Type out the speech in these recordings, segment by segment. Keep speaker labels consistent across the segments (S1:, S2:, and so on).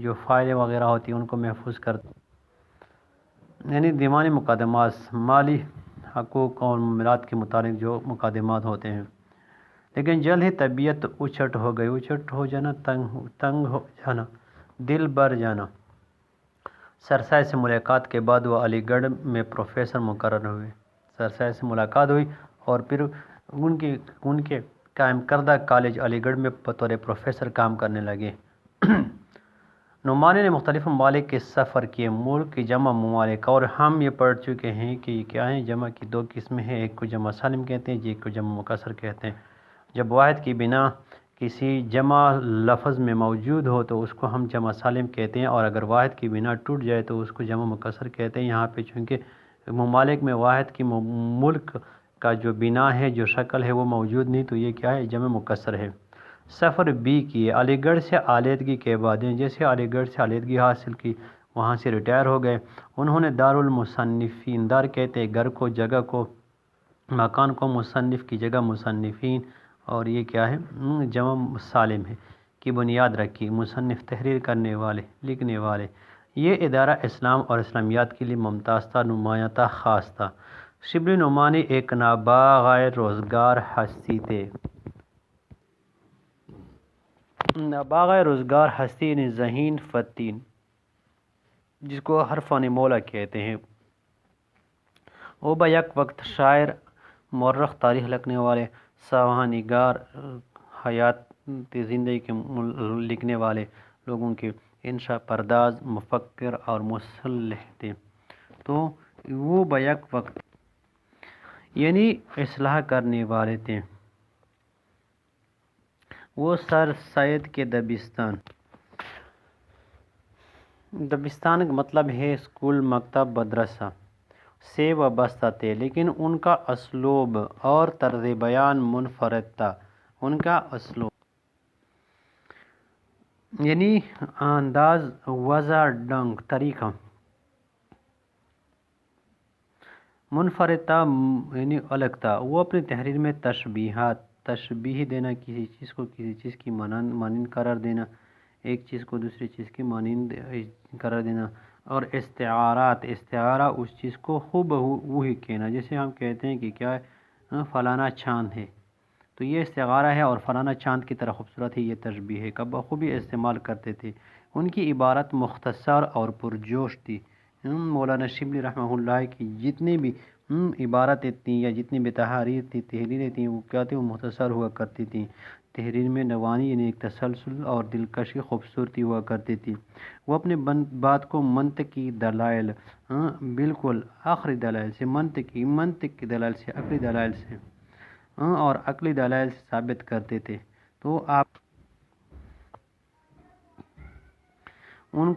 S1: جو فائلیں وغیرہ ہوتی ہیں ان کو محفوظ یعنی دیوانی مقدمات مالی حقوق اور معاملات کے متعلق جو مقدمات ہوتے ہیں۔ لیکن جلد ہی طبیعت اچٹ ہو گئی، اچٹ ہو جانا، تنگ ہو جانا، دل بھر جانا۔ سرسائے سے ملاقات کے بعد وہ علی گڑھ میں پروفیسر مقرر ہوئے۔ سرسائے سے ملاقات ہوئی اور پھر ان کے قائم کردہ کالج علی گڑھ میں بطور پروفیسر کام کرنے لگے۔ نعمانی نے مختلف ممالک کے سفر کیے، ملک کی جمع ممالک، اور ہم یہ پڑھ چکے ہیں کہ یہ کیا ہیں، جمع کی دو قسمیں ہیں، ایک کو جمع سالم کہتے ہیں، ایک کو جمع مکسر کہتے ہیں۔ جب واحد کی بنا کسی جمع لفظ میں موجود ہو تو اس کو ہم جمع سالم کہتے ہیں، اور اگر واحد کی بنا ٹوٹ جائے تو اس کو جمع مکسر کہتے ہیں۔ یہاں پہ چونکہ ممالک میں واحد کی ملک کا جو بنا ہے، جو شکل ہے وہ موجود نہیں، تو یہ کیا ہے، جمع مکسر ہے۔ سفر بی کیے، علی گڑھ سے علیحدگی کے بعد، جیسے علی گڑھ سے علیحدگی حاصل کی، وہاں سے ریٹائر ہو گئے، انہوں نے دارالمصنفین، دار کہتے ہیں گھر کو، جگہ کو، مکان کو، مصنف کی جگہ مصنفین، اور یہ کیا ہے، جمع سالم ہے، کی بنیاد رکھی۔ مصنف تحریر کرنے والے، لکھنے والے۔ یہ ادارہ اسلام اور اسلامیات کے لیے ممتاز تھا، نمایاں تھا، خاص تھا۔ شبلی نعمانی ایک نابغہ روزگار ہستی تھے۔ نابغہ روزگار ہستی یعنی ذہین فطین، جس کو حرفان مولا کہتے ہیں۔ وہ بیک وقت شاعر، مورخ، تاریخ لکھنے والے، سوانح نگار، حیات زندگی کے لکھنے والے لوگوں کے انشاء پرداز، مفکر اور مصلح تھے۔ تو وہ بیک وقت یعنی اصلاح کرنے والے تھے۔ وہ سر سید کے دبستان کا مطلب ہے اسکول، مکتب، مدرسہ سے وابستہ تھے، لیکن ان کا اسلوب اور طرز بیان منفرد تھا۔ ان کا اسلوب یعنی انداز، وضع، ڈھنگ، طریقہ منفرد تھا، یعنی الگ تھا۔ وہ اپنی تحریر میں تشبیہ دینا، کسی چیز کو کسی چیز کی مانند قرار دینا، ایک چیز کو دوسری چیز کی مانند قرار دینا، اور استعارہ اس چیز کو ہو وہی کہنا۔ جیسے ہم کہتے ہیں کہ کیا ہے، فلانا چاند ہے، تو یہ استعارہ ہے، اور فلانا چاند کی طرح خوبصورت ہے، یہ تشبیہ ہے، بخوبی استعمال کرتے تھے۔ ان کی عبارت مختصر اور پرجوش تھی۔ مولانا شبلی رحمہ اللہ کی جتنی بھی عبارتیں تھیں یا جتنی بھی تحریریں تھیں، وہ کیا تھیں، وہ مختصر ہوا کرتی تھیں۔ تحریر میں نوانی یعنی ایک تسلسل اور دلکشی، خوبصورتی ہوا کرتی تھی۔ وہ اپنے بات کو منطقی دلائل، بالکل آخری دلائل سے، منطق کی دلائل سے، عقلی دلائل سے اور عقلی دلائل سے ثابت کرتے تھے۔ تو ان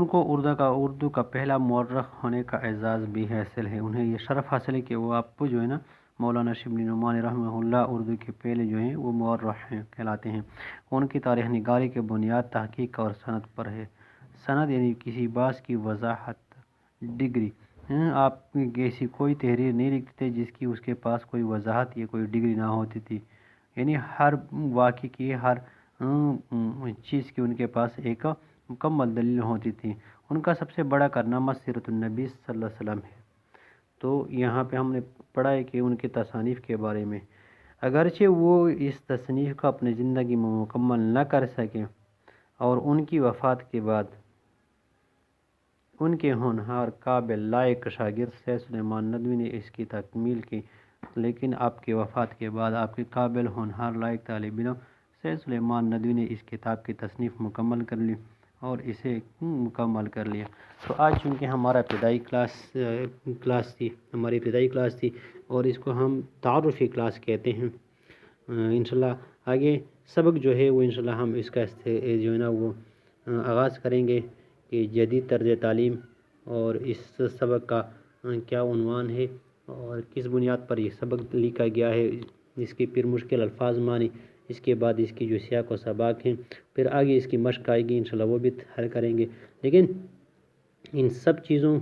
S1: کو اردو کا پہلا مورخ ہونے کا اعزاز بھی حاصل ہے۔ انہیں یہ شرف حاصل ہے کہ وہ آپ کو جو ہے نا، مولانا شبلی نعمانی رحمہ اللہ اردو کے پہلے جو ہیں وہ مورخ کہلاتے ہیں۔ ان کی تاریخ نگاری کی بنیاد تحقیق اور سند پر ہے۔ سند یعنی کسی بات کی وضاحت، ڈگری۔ آپ ایسی کوئی تحریر نہیں لکھتے تھے جس کی اس کے پاس کوئی وضاحت یا کوئی ڈگری نہ ہوتی تھی، یعنی ہر واقعے کی، ہر چیز کی ان کے پاس ایک مکمل دلیل ہوتی تھی۔ ان کا سب سے بڑا کارنامہ سیرت النبی صلی اللہ علیہ وسلم ہے۔ تو یہاں پہ ہم نے پڑھا ہے کہ ان کی تصانیف کے بارے میں، اگرچہ وہ اس تصنیف کو اپنی زندگی میں مکمل نہ کر سکے، اور ان کی وفات کے بعد ان کے ہونہار، قابل، لائق شاگرد سید سلیمان ندوی نے اس کی تکمیل کی، لیکن آپ کی وفات کے بعد آپ کے قابل، ہونہار، لائق طالب علم سید سلیمان ندوی نے اس کتاب کی تصنیف مکمل کر لی اور اسے مکمل کر لیا۔ تو آج چونکہ ہماری ابتدائی کلاس تھی اور اس کو ہم تعارفی کلاس کہتے ہیں۔ انشاءاللہ آگے سبق جو ہے وہ انشاءاللہ ہم اس کا جو ہے نا وہ آغاز کریں گے کہ جدید طرز تعلیم، اور اس سبق کا کیا عنوان ہے اور کس بنیاد پر یہ سبق لکھا گیا ہے، اس کی پھر مشکل الفاظ مانی، اس کے بعد اس کی جو سیاق و سباق ہیں، پھر آگے اس کی مشق آئے گی انشاءاللہ، وہ بھی حل کریں گے۔ لیکن ان سب چیزوں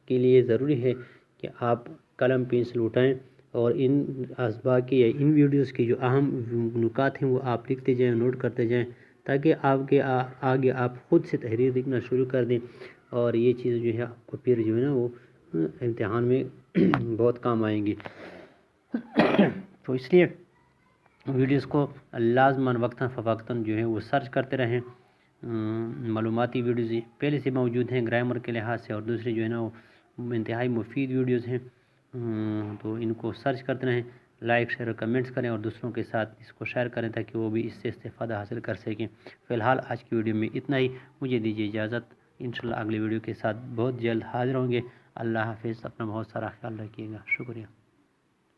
S1: کے لیے ضروری ہے کہ آپ قلم پنسل اٹھائیں اور ان اسباق کی یا ان ویڈیوز کی جو اہم نکات ہیں وہ آپ لکھتے جائیں، نوٹ کرتے جائیں، تاکہ آپ کے آگے آپ خود سے تحریر لکھنا شروع کر دیں، اور یہ چیز جو ہے آپ کو پھر جو ہے نا وہ امتحان میں بہت کام آئیں گی۔ تو اس لیے ویڈیوز کو لازماً وقتاً فوقتاً جو ہے وہ سرچ کرتے رہیں۔ معلوماتی ویڈیوز پہلے سے موجود ہیں گرامر کے لحاظ سے، اور دوسری جو ہے نا وہ انتہائی مفید ویڈیوز ہیں، تو ان کو سرچ کرتے رہیں، لائک شیئر اور کمنٹس کریں، اور دوسروں کے ساتھ اس کو شیئر کریں تاکہ وہ بھی اس سے استفادہ حاصل کر سکیں۔ فی الحال آج کی ویڈیو میں اتنا ہی، مجھے دیجیے اجازت، انشاءاللہ اگلی ویڈیو کے ساتھ بہت جلد حاضر ہوں گے۔ اللہ حافظ، اپنا بہت سارا خیال رکھیے گا، شکریہ۔